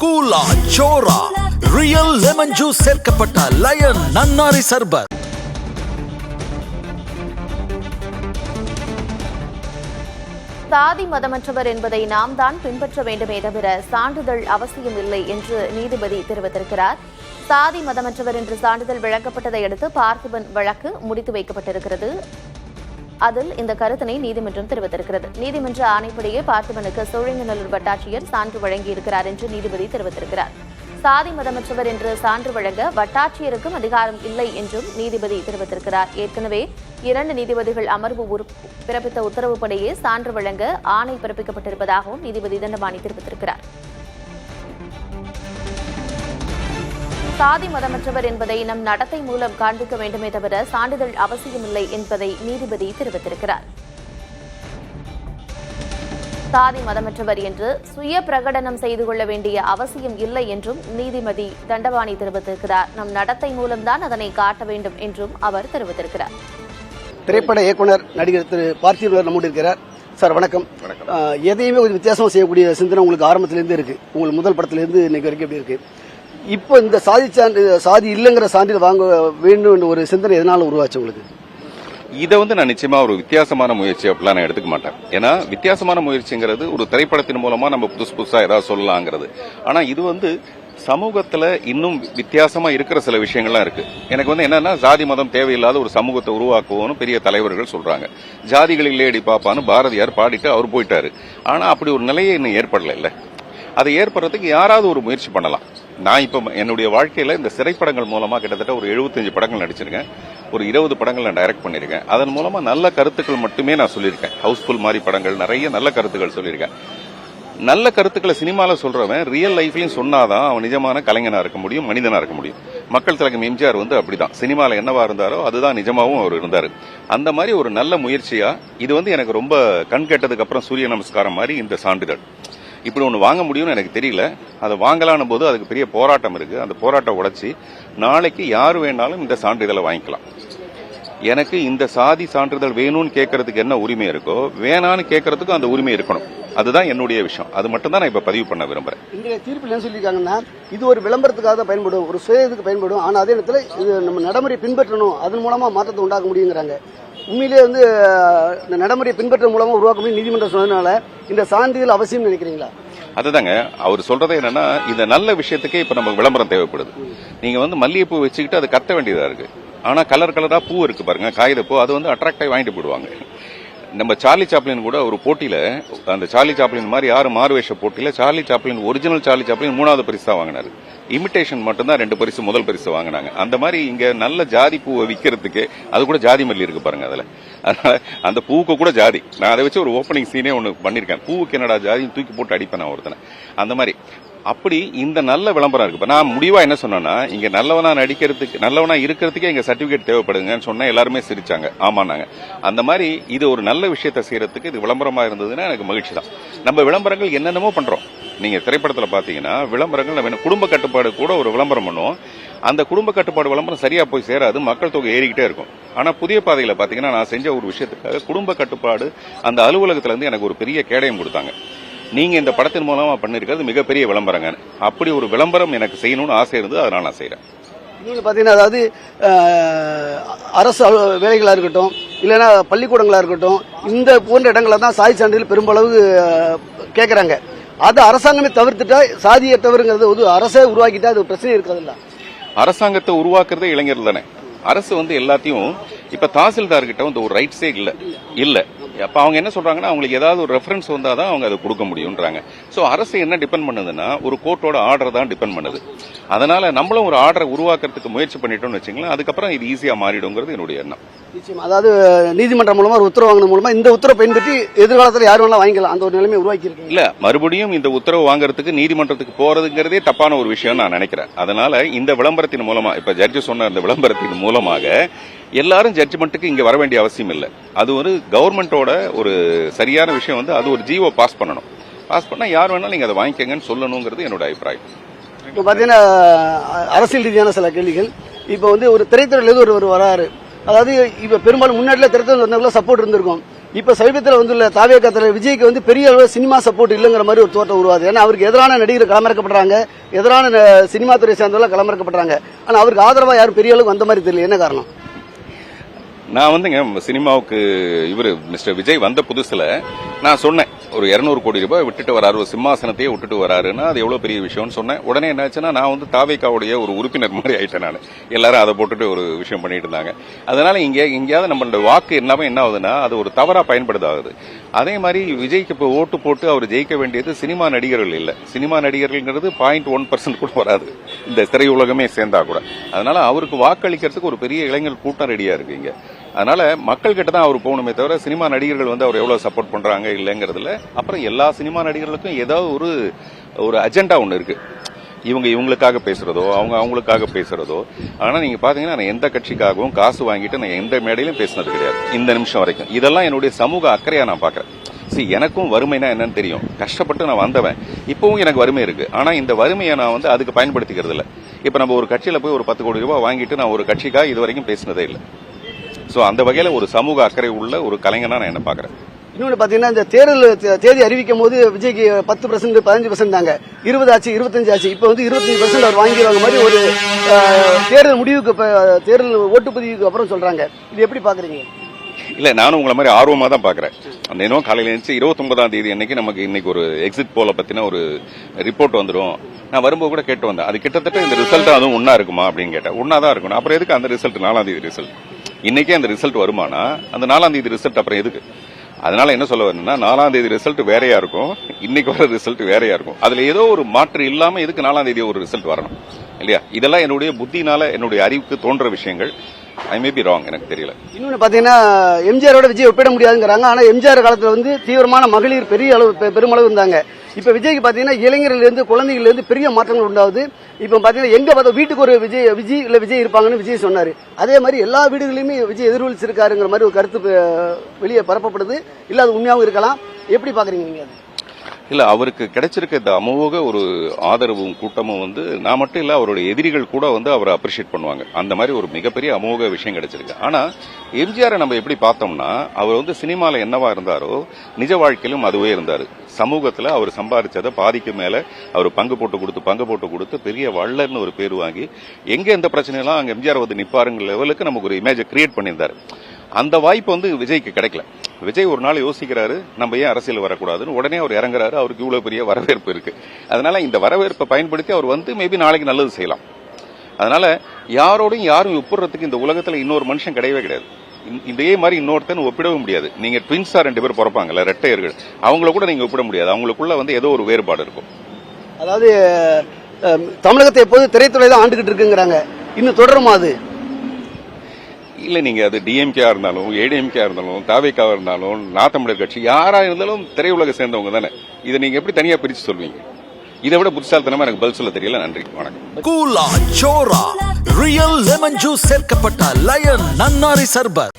கூலா சோரா real lemon juice சேர்க்கப்பட்ட line நன்னாரி சர்பத். சாதி மதமற்றவர் என்பதை நாம் தான் பின்பற்ற வேண்டுமே தவிர சான்றிதழ் அவசியம் இல்லை என்று நீதிபதி தெரிவித்திருக்கிறார். சாதி மதமற்றவர் என்று சான்றிதழ் வழங்கப்பட்டதை அடுத்து பார்த்திபன் வழக்கு முடித்து வைக்கப்பட்டிருக்கிறது. அதில் இந்த கருத்தினை நீதிமன்றம் தெரிவித்திருக்கிறது. நீதிமன்ற ஆணைப்படியே பார்த்திபனுக்கு சோழிங்கநல்லூர் வட்டாட்சியர் சான்று வழங்கியிருக்கிறார் என்று நீதிபதி தெரிவித்திருக்கிறார். சாதி மதமற்றவர் என்று சான்று வழங்க வட்டாட்சியருக்கும் அதிகாரம் இல்லை என்றும் நீதிபதி தெரிவித்திருக்கிறார். ஏற்கனவே 2 நீதிபதிகள் அமர்வு பிறப்பித்த உத்தரவுப்படியே சான்று வழங்க ஆணை பிறப்பிக்கப்பட்டிருப்பதாகவும் நீதிபதி தண்டபாணி தெரிவித்திருக்கிறார். சாதி மதமற்றவர் என்பதை நம் நடத்தை மூலம் காண்பிக்க வேண்டுமே தவிர சான்றிதழ் அவசியமில்லை என்பதை நீதிபதி தெரிவித்திருக்கிறார். சாதி மதமற்றவர் என்று சுய பிரகடனம் செய்து கொள்ள வேண்டிய அவசியம் இல்லை என்றும் நீதிபதி தண்டபாணி தெரிவித்திருக்கிறார். நம் நடத்தை மூலம்தான் அதனை காட்ட வேண்டும் என்றும் அவர் தெரிவித்திருக்கிறார். திரைப்பட இயக்குனர் நடிகர் திரு பார்த்திபன் நம்மோடு இருக்கிறார். சார் வணக்கம். எதையுமே கொஞ்சம் வித்தியாசமா செய்யக்கூடிய சிந்தனை உங்களுக்கு ஆரம்பத்திலிருந்து இருக்கு. உங்களுக்கு முதல் படத்திலிருந்து இன்னைக்கு வரைக்கும் எப்படி இருக்கு? இப்போ இந்த சாதி இல்லைங்கிற சான்றிதழ் வாங்க வேண்டும் என்ற ஒரு சிந்தனை எதனால உருவாச்சு உங்களுக்கு? இதை நான் நிச்சயமா ஒரு வித்தியாசமான முயற்சி அப்படிலாம் நான் எடுத்துக்க மாட்டேன். ஏன்னா வித்தியாசமான முயற்சிங்கிறது ஒரு திரைப்படத்தின் மூலமா நம்ம புதுசா ஏதாவது சொல்லலாங்கிறது. ஆனா இது சமூகத்துல இன்னும் வித்தியாசமா இருக்கிற சில விஷயங்கள்லாம் இருக்கு. எனக்கு என்னன்னா ஜாதி மதம் தேவையில்லாத ஒரு சமூகத்தை உருவாக்குவோம்னு பெரிய தலைவர்கள் சொல்றாங்க. ஜாதிகளில் ஏடி பாப்பான்னு பாரதியார் பாடிட்டு அவர் போயிட்டாரு. ஆனா அப்படி ஒரு நிலையை இன்னும் ஏற்படல இல்ல. அதை ஏற்படுறதுக்கு யாராவது ஒரு முயற்சி பண்ணலாம். நான் இப்ப என்னுடைய வாழ்க்கையில இந்த திரைப்படங்கள் மூலமா கிட்டத்தட்ட ஒரு 75 படங்கள் நடிச்சிருக்கேன். ஒரு 20 படங்கள் நான் டைரக்ட் பண்ணிருக்கேன். அதன் மூலமா நல்ல கருத்துக்கள் மட்டுமே நான் சொல்லியிருக்கேன். ஹவுஸ்ஃபுல் மாதிரி படங்கள் நிறைய நல்ல கருத்துக்கள் சொல்லியிருக்கேன். நல்ல கருத்துக்களை சினிமால சொல்றவன் ரியல் லைஃப்லயும் சொன்னாதான் அவன் நிஜமான கலைஞனா இருக்க முடியும், மனிதனா இருக்க முடியும். மக்கள் திலகம் எம்ஜிஆர் அப்படிதான் சினிமால என்னவா இருந்தாரோ அதுதான் நிஜமாவும் அவர் இருந்தாரு. அந்த மாதிரி ஒரு நல்ல முயற்சியா இது எனக்கு ரொம்ப கண் கேட்டதுக்கு அப்புறம் சூரிய நமஸ்காரம் மாதிரி இந்த சான்றிதழ் இப்படி ஒன்று வாங்க முடியும்னு எனக்கு தெரியல. அதை வாங்கலான போது அதுக்கு பெரிய போராட்டம் இருக்கு. அந்த போராட்டம் உடைச்சி நாளைக்கு யார் வேணாலும் இந்த சான்றிதழை வாங்கிக்கலாம். எனக்கு இந்த சாதி சான்றிதழ் வேணும்னு கேட்கறதுக்கு என்ன உரிமை இருக்கோ வேணான்னு கேட்கறதுக்கும் அந்த உரிமை இருக்கணும். அதுதான் என்னுடைய விஷயம். அது மட்டும் தான் நான் இப்ப பதிவு பண்ண விரும்புறேன். இன்றைய தீர்ப்பில் என்ன சொல்லியிருக்காங்கன்னா இது ஒரு விளம்பரத்துக்காக தான் பயன்படும், ஒரு சுய இதுக்கு பயன்படும். ஆனா அதே நேரத்தில் இது நம்ம நடைமுறை பின்பற்றணும், அதன் மூலமா மாற்றத்தை உண்டாக்க முடியுங்கிறாங்க. உண்மையிலேயே இந்த நடைமுறையை பின்பற்ற மூலமா உருவாக்க முடியும் நீதிமன்றம் சொன்னதுனால இந்த சான்றிதழ் அவசியம் நினைக்கிறீங்களா? அதுதாங்க அவர் சொல்றது என்னன்னா இந்த நல்ல விஷயத்துக்கே இப்ப நம்ம விளம்பரம் தேவைப்படுது. நீங்க மல்லிகைப்பூ வச்சுக்கிட்டு அது கத்த வேண்டியதா இருக்கு. ஆனா கலர் கலரா பூ இருக்கு பாருங்க, காகிதப்பூ, அது அட்ராக்டாக வாங்கிட்டு போடுவாங்க. நம்ம சார்லி சாப்ளின் கூட ஒரு போட்டியில அந்த சார்லி சாப்ளின் மாதிரி மாறுவேஷ போட்டியில Charlie Chaplin original Charlie Chaplin 3வது பரிசு தான் வாங்கினாரு. இமிடேஷன் மட்டும்தான் 2 பரிசு முதல் பரிசு வாங்கினாங்க. அந்த மாதிரி இங்க நல்ல ஜாதி பூவை விற்கிறதுக்கு அது கூட ஜாதி மல்லி இருக்கு பாருங்க. அதுல அதனால அந்த பூவுக்கு கூட ஜாதி. நான் அதை வச்சு ஒரு ஓப்பனிங் சீனே ஒன்று பண்ணிருக்கேன். பூவுக்கு என்னடா ஜாதின்னு தூக்கி போட்டு அடிப்பேன் நான் ஒருத்தனை. அந்த மாதிரி அப்படி இந்த நல்ல விளம்பரம் இருக்கு. நான் முடிவா என்ன சொன்னா இங்க நல்லவனா இருக்கிறதுக்கே இங்க சர்டிபிகேட் தேவைப்படுங்கன்னு சொன்னா எல்லாருமே சிரிச்சாங்க. ஆமாண்ணாங்க. அந்த மாதிரி இது ஒரு நல்ல விஷயத்தை செய்யறதுக்கு இது விளம்பரமா இருந்ததுன்னா எனக்கு மகிழ்ச்சி தான். நம்ம விளம்பரங்கள் என்னென்னமோ பண்றோம். நீங்க திரைப்படத்துல பாத்தீங்கன்னா விளம்பரங்கள் நம்ம குடும்ப கட்டுப்பாடு கூட ஒரு விளம்பரம் பண்ணுவோம். அந்த குடும்ப கட்டுப்பாடு விளம்பரம் சரியா போய் சேராது, மக்கள் தொகை ஏறிக்கிட்டே இருக்கும். ஆனா புதிய பாதையில பாத்தீங்கன்னா நான் செஞ்ச ஒரு விஷயத்துக்காக குடும்ப கட்டுப்பாடு அந்த அலுவலகத்துல இருந்து எனக்கு ஒரு பெரிய கேடயம் கொடுத்தாங்க. நீங்க இந்த படத்தின் மூலமா பண்ணிருக்கிறது மிகப்பெரிய விளம்பரங்க. அப்படி ஒரு விளம்பரம் எனக்கு செய்யணும்னு ஆசை இருந்தது, அதனால நான் செய்யறேன். இன்னொன்று பார்த்தீங்கன்னா அதாவது அரசு வேலைகளா இருக்கட்டும் இல்லைன்னா பள்ளிக்கூடங்களா இருக்கட்டும் இந்த போன்ற இடங்கள தான் சாதி சான்றிதழ் பெரும்பளவு கேட்கறாங்க. அது அரசாங்கமே தவிர்த்துட்டா சாதியை தவிர்ங்கிறது ஒரு அரசே உருவாக்கிட்டா அது பிரச்சனை இருக்காதுல்ல? அரசாங்கத்தை உருவாக்குறதே இளைஞர்கள் தானே. அரசு எல்லாத்தையும் இப்ப தாசில்தார் கிட்ட ஒரு ரைட்ஸே இல்ல. அப்ப அவங்க என்ன சொல்றாங்கன்னா அவங்களுக்கு ஏதாவது ஒரு ரெஃபரன்ஸ் வந்தாதான் அவங்க அதை கொடுக்க முடியும்ன்றாங்க. சோ அரசு என்ன டிபெண்ட் பண்ணுதுன்னா ஒரு கோர்ட்டோட ஆர்டர் தான் டிபெண்ட் பண்ணுது. அதனால நம்மளும் ஒரு ஆர்டரை உருவாக்குறதுக்கு முயற்சி பண்ணிட்டோம்னு வச்சுங்களேன், அதுக்கப்புறம் இது ஈஸியா மாறிடுங்கிறது என்னுடைய எண்ணம். நிச்சயமா. அதாவது நீதிமன்றம் மூலமா ஒரு உத்தரவு வாங்கின மூலமா இந்த உத்தரவை பயன்படுத்தி எதிர்காலத்தில் யாரும் வேணா வாங்கிக்கலாம் அந்த ஒரு நிலைமை உருவாக்கி இருக்கு. இல்ல மறுபடியும் இந்த உத்தரவு வாங்குறதுக்கு நீதிமன்றத்துக்கு போறதுங்கிறதே தப்பான ஒரு விஷயம் நான் நினைக்கிறேன். அதனால இந்த விளம்பரத்தின் மூலமா இப்ப ஜட்ஜ் சொன்ன இந்த விளம்பரத்தின் மூலமாக எல்லாரும் ஜட்ஜ்மெண்ட்டுக்கு இங்க வர வேண்டிய அவசியம் இல்லை. அது ஒரு கவர்மெண்டோட ஒரு சரியான விஷயம். அது ஒரு ஜிஓ பாஸ் பண்ணணும். பாஸ் பண்ணா யார் வேணாலும் நீங்க அதை வாங்கிக்கங்கன்னு சொல்லணுங்கிறது என்னோட அபிப்பிராயம். இப்போ பாத்தீங்கன்னா அரசியல் ரீதியான சில கேள்விகள். இப்போ ஒரு திரைத்துறையில ஒரு வராரு, அதாவது இப்ப பெரும்பாலும் முன்னாடில திரைத்துறை வந்தவங்கள சப்போர்ட் இருந்திருக்கும். இப்ப சமீபத்தில் வந்துள்ள தாவேகா தலைவர் விஜய்க்கு வந்து பெரிய அளவு சினிமா சப்போர்ட் இல்லைங்கிற மாதிரி ஒரு தோட்டம் உருவாது. ஏன்னா அவருக்கு எதிரான நடிகர் களமிறக்கப்படுறாங்க, எதிரான சினிமா துறை சேர்ந்தவர்கள் களமிறக்கப்படுறாங்க. ஆனா அவருக்கு ஆதரவா யாரும் பெரிய அளவுக்கு வந்த மாதிரி தெரியல. என்ன காரணம்? நான் வந்துங்க சினிமாவுக்கு இவர் மிஸ்டர் விஜய் வந்த புதுசுல நான் சொன்னேன், ஒரு 200 கோடி ரூபாய் விட்டுட்டு வராரு, ஒரு சிம்மாசனத்தையே விட்டுட்டு வராருன்னா அது எவ்வளவு பெரிய விஷயம்னு சொன்னேன். உடனே என்னாச்சுன்னா நான் வந்து தாவேகாவுடைய ஒரு உறுப்பினர் மாதிரி ஆயிட்டேன். நான் எல்லாரும் அதை போட்டுட்டு ஒரு விஷயம் பண்ணிட்டு இருந்தாங்க. அதனால எங்கேயாவது நம்மளோட வாக்கு எல்லாமே என்ன ஆகுதுன்னா அது ஒரு தவறா பயன்படுத்தாகுது. அதே மாதிரி விஜய்க்கு இப்போ ஓட்டு போட்டு அவர் ஜெயிக்க வேண்டியது சினிமா நடிகர்கள் இல்ல. சினிமா நடிகர்கள்ங்கிறது 0.1% கூட வராது இந்த திரையுலகமே சேர்ந்தா கூட. அதனால அவருக்கு வாக்களிக்கிறதுக்கு ஒரு பெரிய இளைஞர் கூட்டம் ரெடியா இருக்கு இங்க. அதனால மக்கள் கிட்ட தான் அவர் போகணுமே தவிர சினிமா நடிகர்கள் வந்து அவர் எவ்வளவு சப்போர்ட் பண்றாங்க இல்லங்கிறதுல. அப்புறம் எல்லா சினிமா நடிகர்களுக்கும் ஏதாவது ஒரு அஜெண்டா ஒண்ணு இருக்கு. இவங்களுக்காக பேசுறதோ அவங்க அவங்களுக்காக பேசுறதோ. ஆனா நீங்க பாத்தீங்கன்னா நான் எந்த கட்சிக்காகவும் காசு வாங்கிட்டு நான் எந்த மேடையிலும் பேசினது கிடையாது இந்த நிமிஷம் வரைக்கும். இதெல்லாம் என்னுடைய சமூக அக்கறையா நான் பாக்குறேன். எனக்கும் வறுமைனா என்னன்னு தெரியும், கஷ்டப்பட்டு நான் வந்தவன். இப்பவும் எனக்கு வறுமை இருக்கு. ஆனா இந்த வறுமையை நான் வந்து அதுக்கு பயன்படுத்திக்கிறது இல்ல. இப்ப நம்ம ஒரு கட்சியில போய் ஒரு 10 கோடி ரூபாய் வாங்கிட்டு நான் ஒரு கட்சிக்காக இது வரைக்கும் பேசினதே இல்லை. சோ அந்த வகையில ஒரு சமூக அக்கறை உள்ள ஒரு கலைஞனா நான் என்ன பாக்குறேன். இன்னொன்று பாத்தீங்கன்னா இந்த தேர்தல் தேதி அறிவிக்கும் போது விஜய்க்கு 10%, 15% தாங்க, 20 ஆச்சு, 25 ஆச்சு. இப்ப வந்து 25% அவர் வாங்கிடுவாங்க மாதிரி ஒரு தேர்தல் முடிவுக்கு தேர்தல் ஓட்டுப்பதிவுக்கு அப்புறம் சொல்றாங்க. இது எப்படி பாக்குறீங்க? இல்ல நானும் உங்களை மாதிரி ஆர்வமா தான் பாக்குறேன். அந்த தினம் காலையில எழுந்து 29ஆம் தேதி அன்னைக்கு நமக்கு இன்னைக்கு ஒரு எக்ஸிட் போல பத்தின ஒரு ரிப்போர்ட் வந்துடும். நான் வரும்போது கூட கேட்டு வந்தேன், அது கிட்டத்தட்ட இந்த ரிசல்ட் அதுவும் ஒன்னா இருக்குமா அப்படின்னு கேட்டேன். ஒன்னாதான் இருக்கணும். அப்புறம் எதுக்கு அந்த ரிசல்ட் 4ஆம் தேதி ரிசல்ட்? இன்னைக்கே அந்த ரிசல்ட் வருமானா அந்த 4ஆம் தேதி ரிசல்ட் அப்புறம் எதுக்கு? அதனால என்ன சொல்ல வரணும்னா 4ஆம் தேதி ரிசல்ட் வேறையா இருக்கும், இன்னைக்கு வர ரிசல்ட் வேறையா இருக்கும். அதுல ஏதோ ஒரு மாற்று இல்லாம எதுக்கு 4ஆம் தேதி ஒரு ரிசல்ட் வரணும் இல்லையா? இதெல்லாம் என்னுடைய புத்தினால என்னுடைய அறிவுக்கு தோன்ற விஷயங்கள். ஐ மே பி ராங், எனக்கு தெரியல. இன்னொன்னு பாத்தீங்கன்னா எம்ஜிஆரோட விஜய் ஒப்பிட முடியாதுங்கிறாங்க. ஆனா எம்ஜிஆர் காலத்துல வந்து தீவிரமான மகளிர் பெரிய அளவு பெருமளவு இருந்தாங்க. இப்ப விஜய்க்கு பாத்தீங்கன்னா இளைஞர்கள் இருந்து குழந்தைகள் இருந்து பெரிய மாற்றங்கள் உண்டாகுது. இப்ப பாத்தீங்கன்னா எங்க பார்த்தா வீட்டுக்கு ஒரு விஜய் இருப்பாங்கன்னு விஜய் சொன்னாரு. அதே மாதிரி எல்லா வீடுகளிலுமே விஜய் எதிர்வலிச்சிருக்காருங்கிற மாதிரி ஒரு கருத்து வெளியே பரப்பப்படுது. இல்ல அது உண்மையாவும் இருக்கலாம். எப்படி பாக்குறீங்க நீங்க? இல்ல அவருக்கு கிடைச்சிருக்க இந்த அமோக ஒரு ஆதரவும் கூட்டமும் வந்து நான் மட்டும் இல்ல அவருடைய எதிரிகள் கூட வந்து அவரை அப்ரிஷியேட் பண்ணுவாங்க. அந்த மாதிரி ஒரு மிகப்பெரிய அமோக விஷயம் கிடைச்சிருக்கு. ஆனா எம்ஜிஆரை நம்ம எப்படி பார்த்தோம்னா அவர் வந்து சினிமால என்னவா இருந்தாரோ நிஜ வாழ்க்கையிலும் அதுவே இருந்தாரு. சமூகத்துல அவர் சம்பாதிச்சதை பாதிக்கு மேல அவர் பங்கு போட்டு கொடுத்து பெரிய வள்ளல்னு ஒரு பேர் வாங்கி எங்க எந்த பிரச்சனையெல்லாம் அங்க எம்ஜிஆர் வந்து நிப்பாருங்கிற லெவலுக்கு நமக்கு ஒரு இமேஜை கிரியேட் பண்ணியிருந்தாரு. அந்த வாய்ப்பு வந்து விஜய்க்கு கிடைக்கல. விஜய் ஒரு நாள் யோசிக்கிறாரு, நம்ம ஏன் அரசியல் வரக்கூடாதுன்னு. உடனே அவர் இறங்குறாரு. அவருக்கு இவ்வளவு பெரிய வரவேற்பு இருக்கு. அதனால இந்த வரவேற்பை பயன்படுத்தி அவர் வந்து மேபி நாளைக்கு நல்லது செய்யலாம். அதனால யாரோடையும் யாரும் ஒப்பிடுறதுக்கு இந்த உலகத்துல இன்னொரு மனுஷன் கிடையவே கிடையாது. இதே மாதிரி இன்னொருத்தன் ஒப்பிடவே முடியாது. நீங்க ட்வின்ஸா 2 பேர் பிறப்பாங்கல்ல, ரெட்டையர்கள், அவங்கள கூட நீங்க ஒப்பிட முடியாது. அவங்களுக்குள்ள வந்து ஏதோ ஒரு வேறுபாடு இருக்கும். அதாவது தமிழகத்தை எப்போது திரைத்துறை தான் ஆண்டுகிட்டு இருக்குங்கிறாங்க. இன்னும் தொடருமா அது? இல்ல நீங்க அது டிஎம்கே இருந்தாலும் ஏடிஎம்கே இருந்தாலும் தாவேகாவா இருந்தாலும் நான் தமிழர் கட்சி யாரா இருந்தாலும் திரையுலக சேர்ந்தவங்க தானே. இதை நீங்க எப்படி தனியா பிரிச்சு சொல்வீங்க? இதை விட புத்திசாலித்தனமா எனக்கு பதில் சொல்ல தெரியல. நன்றி, வணக்கம். கூலா சோரா ரியல் லெமன் ஜூஸ் சேர்க்கப்பட்ட லயன் நன்னாரி சர்பத்.